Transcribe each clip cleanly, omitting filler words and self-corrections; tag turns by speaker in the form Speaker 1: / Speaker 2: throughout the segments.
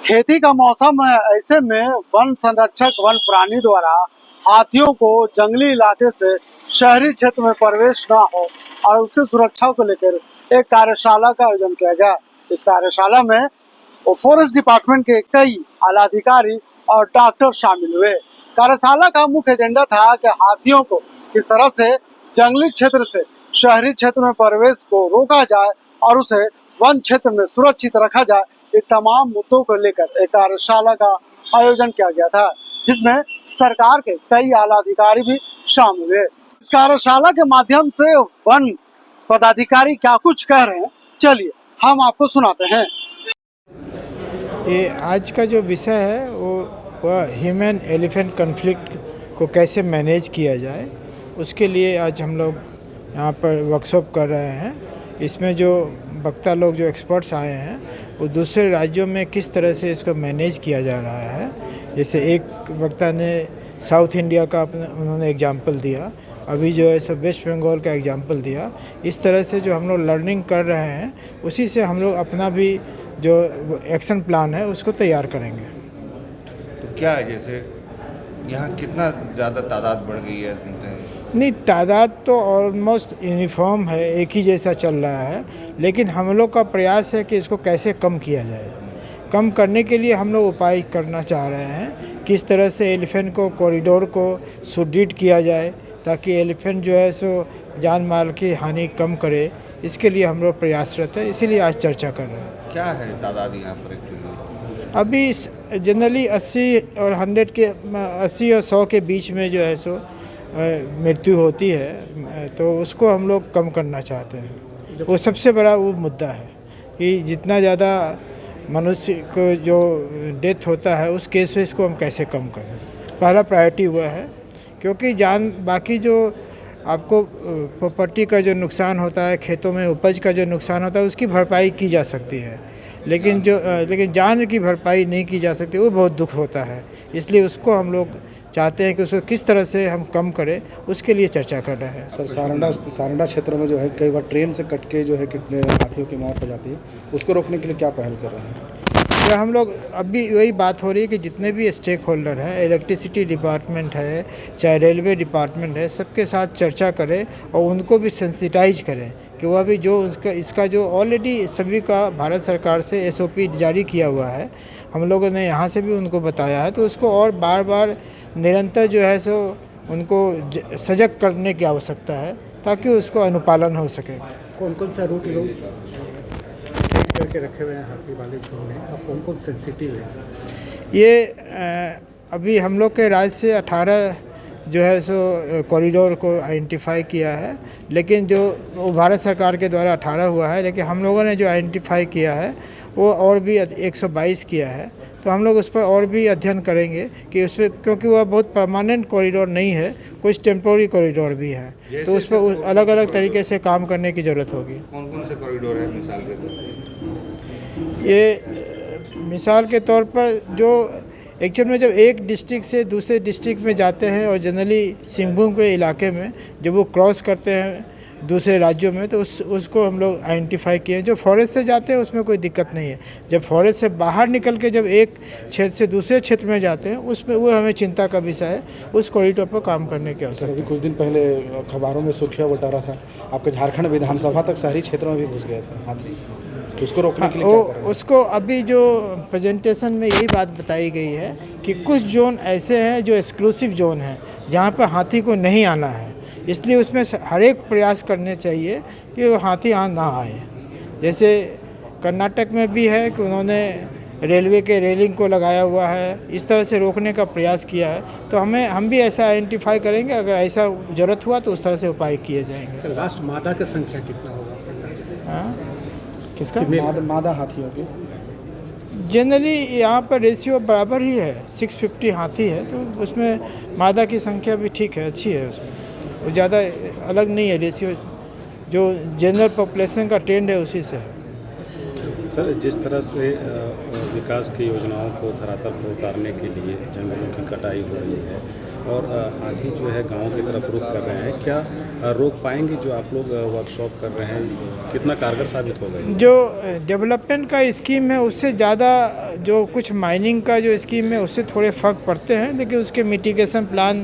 Speaker 1: खेती का मौसम है, ऐसे में वन संरक्षक वन प्राणी द्वारा हाथियों को जंगली इलाके से शहरी क्षेत्र में प्रवेश ना हो और उसकी सुरक्षा को लेकर एक कार्यशाला का आयोजन किया गया। इस कार्यशाला में फॉरेस्ट डिपार्टमेंट के कई आला अधिकारी और डॉक्टर शामिल हुए। कार्यशाला का मुख्य एजेंडा था कि हाथियों को किस तरह से जंगली क्षेत्र से शहरी क्षेत्र में प्रवेश को रोका जाए और उसे वन क्षेत्र में सुरक्षित रखा जाए। ये तमाम मुद्दों को लेकर एक कार्यशाला का आयोजन किया गया था, जिसमें सरकार के कई आला अधिकारी भी शामिल हुए। इस कार्यशाला के माध्यम से वन पदाधिकारी क्या कुछ कह रहे हैं, चलिए हम आपको सुनाते हैं।
Speaker 2: ये आज का जो विषय है वह ह्यूमन एलिफेंट कॉन्फ्लिक्ट को कैसे मैनेज किया जाए, उसके लिए आज हम लोग यहाँ पर वर्कशॉप कर रहे हैं। इसमें जो वक्ता लोग जो एक्सपर्ट्स आए हैं वो दूसरे राज्यों में किस तरह से इसको मैनेज किया जा रहा है। जैसे एक वक्ता ने साउथ इंडिया का उन्होंने एग्जाम्पल दिया, अभी जो है सो वेस्ट बंगाल का एग्जाम्पल दिया। इस तरह से जो हम लोग लर्निंग कर रहे हैं उसी से हम लोग अपना भी जो एक्शन प्लान है उसको तैयार करेंगे।
Speaker 3: तो क्या है, जैसे यहाँ कितना ज़्यादा तादाद बढ़ गई है सुनते हैं?
Speaker 2: नहीं, तादाद तो ऑलमोस्ट यूनिफॉर्म है, एक ही जैसा चल रहा है, लेकिन हम लोग का प्रयास है कि इसको कैसे कम किया जाए। कम करने के लिए हम लोग उपाय करना चाह रहे हैं, किस तरह से एलिफेंट को कॉरिडोर को सुदृढ़ किया जाए ताकि एलिफेंट जो है सो जान माल की हानि कम करे। इसके लिए हम लोग प्रयासरत है, इसीलिए आज चर्चा कर रहे हैं।
Speaker 3: क्या है तादाद यहाँ पर एक्चुअली?
Speaker 2: अभी जनरली 80 और 100 के 80 और 100 के बीच में जो है सो मृत्यु होती है, तो उसको हम लोग कम करना चाहते हैं। वो सबसे बड़ा वो मुद्दा है कि जितना ज़्यादा मनुष्य को जो डेथ होता है उस केसेस को हम कैसे कम करें। पहला प्रायोरिटी हुआ है, क्योंकि बाकी जो आपको प्रॉपर्टी का जो नुकसान होता है, खेतों में उपज का जो नुकसान होता है उसकी भरपाई की जा सकती है, लेकिन जान की भरपाई नहीं की जा सकती, वो बहुत दुख होता है। इसलिए उसको हम लोग चाहते हैं कि उसको किस तरह से हम कम करें, उसके लिए चर्चा कर रहे हैं।
Speaker 4: सर, सारंडा क्षेत्र में जो है कई बार ट्रेन से कट के जो है कितने हाथियों की मौत हो जाती है, उसको रोकने के लिए क्या पहल कर रहे हैं?
Speaker 2: या हम लोग अभी वही बात हो रही है कि जितने भी स्टेक होल्डर हैं, इलेक्ट्रिसिटी डिपार्टमेंट है चाहे रेलवे डिपार्टमेंट है, सबके साथ चर्चा करें और उनको भी सेंसिटाइज करें कि वह भी जो इसका जो ऑलरेडी सभी का भारत सरकार से SOP जारी किया हुआ है, हम लोगों ने यहाँ से भी उनको बताया है, तो उसको और बार बार निरंतर जो है सो उनको सजग करने की आवश्यकता है ताकि उसको अनुपालन हो सके।
Speaker 4: कौन कौन सा रूट लोग करके रखे हुए हैं हाथी वाले छोड़ने, और कौन कौन सेंसिटिव है?
Speaker 2: ये अभी हम लोग के राज्य से 18 जो है सो कॉरिडोर को आइडेंटिफाई किया है, लेकिन जो वो भारत सरकार के द्वारा 18 हुआ है, लेकिन हम लोगों ने जो आइडेंटिफाई किया है वो और भी 122 किया है। तो हम लोग उस पर और भी अध्ययन करेंगे कि उसमें, क्योंकि वह बहुत परमानेंट कॉरिडोर नहीं है, कुछ टेम्पोररी कॉरिडोर भी है, तो उस पर अलग अलग तरीके से काम करने की ज़रूरत होगी।
Speaker 3: कौन कौन से कॉरिडोर है मिसाल के तौर पर?
Speaker 2: ये मिसाल के तौर पर जो एक्चुअल में जब एक डिस्ट्रिक्ट से दूसरे डिस्ट्रिक्ट में जाते हैं और जनरली सिंहभूम के इलाके में जब वो क्रॉस करते हैं दूसरे राज्यों में, तो उसको हम लोग आइडेंटिफाई किए। जो फॉरेस्ट से जाते हैं उसमें कोई दिक्कत नहीं है, जब फॉरेस्ट से बाहर निकल के जब एक क्षेत्र से दूसरे क्षेत्र में जाते हैं उसमें वो हमें चिंता का विषय है, उस कॉरिडोर पर काम करने की आवश्यकता है।
Speaker 4: अभी कुछ दिन पहले अखबारों में सुर्खियाँ बटा रहा था, आपके झारखंड विधानसभा तक शहरी क्षेत्रों में भी घुस गया था हाथी, उसको रोकने के लिए क्या कर रहे हैं?
Speaker 2: उसको अभी जो प्रेजेंटेशन में यही बात बताई गई है कि कुछ जोन ऐसे हैं जो एक्सक्लूसिव जोन हैं जहाँ पर हाथी को नहीं आना है, इसलिए उसमें हर एक प्रयास करने चाहिए कि वो हाथी यहाँ ना आए। जैसे कर्नाटक में भी है कि उन्होंने रेलवे के रेलिंग को लगाया हुआ है, इस तरह से रोकने का प्रयास किया है, तो हम भी ऐसा आइडेंटिफाई करेंगे, अगर ऐसा ज़रूरत हुआ तो उस तरह से उपाय किए जाएंगे।
Speaker 4: लास्ट मादा की संख्या कितना होगा?
Speaker 2: हाँ, किसका?
Speaker 4: मादा हाथियों की
Speaker 2: जनरली यहाँ पर रेशियो बराबर ही है, 650 हाथी है, तो उसमें मादा की संख्या भी ठीक है, अच्छी है, उसमें वो ज़्यादा अलग नहीं है रेशियो, जो जनरल पॉपुलेशन का ट्रेंड है उसी से है।
Speaker 5: सर, जिस तरह से विकास की योजनाओं को धरातल पर उतारने के लिए जंगलों की कटाई हो रही है और हाथी जो है गांव की तरफ रुख कर रहे हैं, क्या रोक पाएंगे जो आप लोग वर्कशॉप कर रहे हैं? कितना कारगर साबित होगा ये?
Speaker 2: जो डेवलपमेंट का स्कीम है उससे ज़्यादा जो कुछ माइनिंग का जो स्कीम है उससे थोड़े फ़र्क पड़ते हैं, लेकिन उसके मिटिगेशन प्लान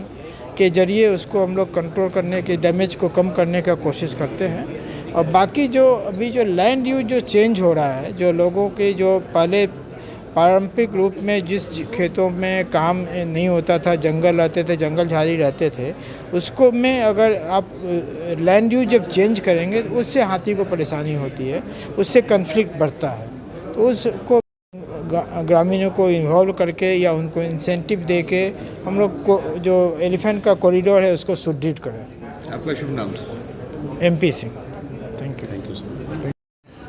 Speaker 2: के ज़रिए उसको हम लोग कंट्रोल करने के, डैमेज को कम करने का कोशिश करते हैं। और बाकी जो अभी जो लैंड यूज जो चेंज हो रहा है, जो लोगों के जो पहले पारंपरिक रूप में जिस खेतों में काम नहीं होता था, जंगल रहते थे, जंगल झाड़ी रहते थे, उसको में अगर आप लैंड यूज जब चेंज करेंगे तो उससे हाथी को परेशानी होती है, उससे कन्फ्लिक्ट बढ़ता है। तो उसको ग्रामीणों को इन्वॉल्व करके या उनको इंसेंटिव दे के हम लोग को जो एलिफेंट का कॉरिडोर है उसको सुदृढ़ करें।
Speaker 3: आपका शुभ नाम?
Speaker 2: MP Singh, thank you.
Speaker 5: Thank you sir.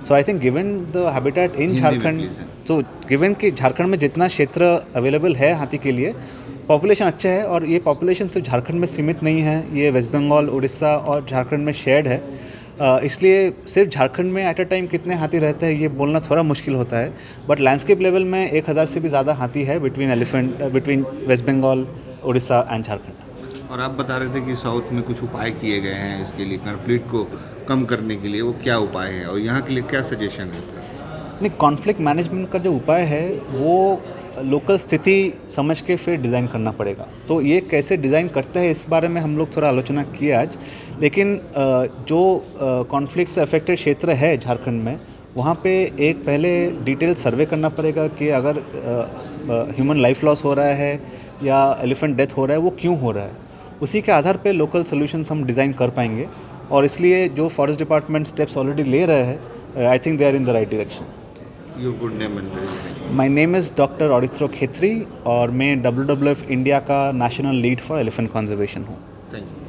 Speaker 6: So I think given the habitat इन
Speaker 3: हिंदी में
Speaker 6: झारखंड,
Speaker 3: please,
Speaker 6: तो गिवन कि झारखंड में जितना क्षेत्र अवेलेबल है हाथी के लिए, पॉपुलेशन अच्छा है, और ये पॉपुलेशन सिर्फ झारखंड में सीमित नहीं है, ये वेस्ट बंगाल, उड़ीसा और झारखंड में शेयर्ड है। इसलिए सिर्फ झारखंड में एट अ टाइम कितने हाथी रहते हैं ये बोलना थोड़ा मुश्किल होता है, बट लैंडस्केप लेवल में 1000 से भी ज़्यादा हाथी है between West Bengal, Orissa and Jharkhand.
Speaker 3: और आप बता रहे थे कि साउथ में कुछ उपाय किए गए हैं इसके लिए, कॉन्फ्लिक्ट को कम करने के लिए, वो क्या उपाय है और यहाँ के लिए क्या सजेशन है इसका?
Speaker 6: नहीं, कॉन्फ्लिक्ट मैनेजमेंट का जो उपाय है वो लोकल स्थिति समझ के फिर डिज़ाइन करना पड़ेगा। तो ये कैसे डिज़ाइन करते हैं इस बारे में हम लोग थोड़ा आलोचना किए आज, लेकिन जो कॉन्फ्लिक्ट से अफेक्टेड क्षेत्र है झारखंड में, वहाँ पे एक पहले डिटेल सर्वे करना पड़ेगा कि अगर ह्यूमन लाइफ लॉस हो रहा है या एलिफेंट डेथ हो रहा है वो क्यों हो रहा है, उसी के आधार पे लोकल सॉल्यूशंस हम डिज़ाइन कर पाएंगे। और इसलिए जो फॉरेस्ट डिपार्टमेंट स्टेप्स ऑलरेडी ले रहे हैं, I think they are in the right direction.
Speaker 3: Your good name and designation?
Speaker 6: My name is doctor Aritra Kshettry और मैं WWF इंडिया का national lead for elephant conservation हूँ।
Speaker 3: Thank you.